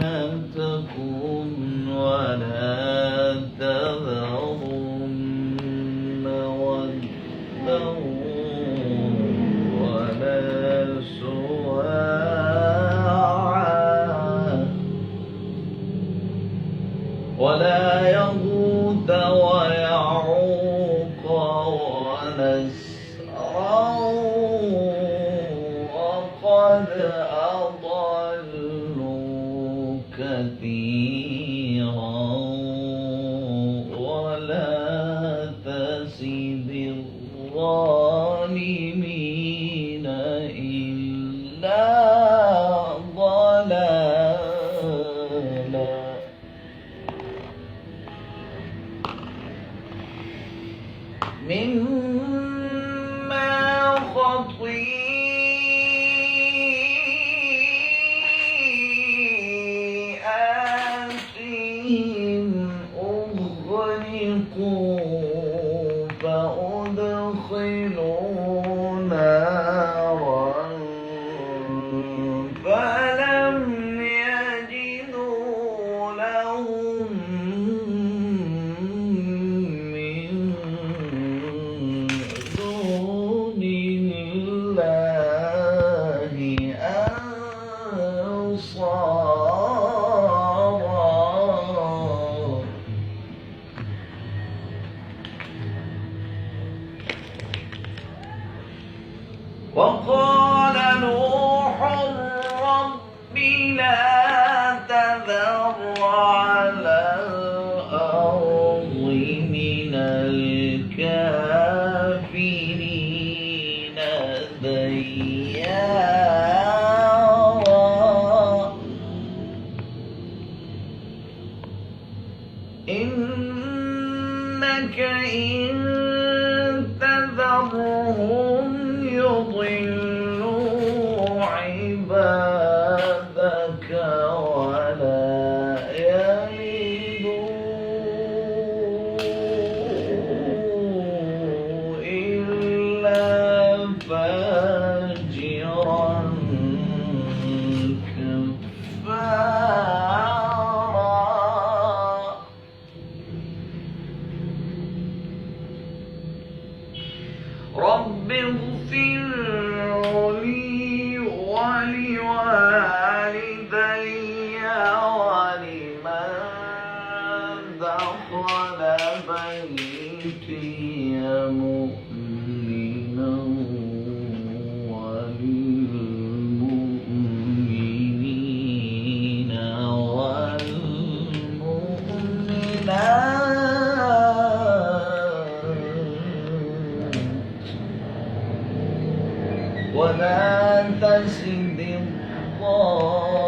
آلهتكم ولا تذرن ودا ولا سواعا ولا يغوث ويعوق ونسرا وقد أضلوا كثيرا ولا تزد الظالمين إلا ضلالا. مما خطيئاتهم أغرقوا فأدخلوا نارا فلم يجدوا لهم من دون الله أنصارا. وقال نوح رب لا تذر على الأرض من الكافرين ديارا إنك إن تذرهم يضلوا عبادك ولا يلدوا إلا فاجرا كفارا. رب اغفر لي ولوالدي ولمن دخل بيتي مؤمنا وللمؤمنين والمؤمنات ولا تزد الظالمين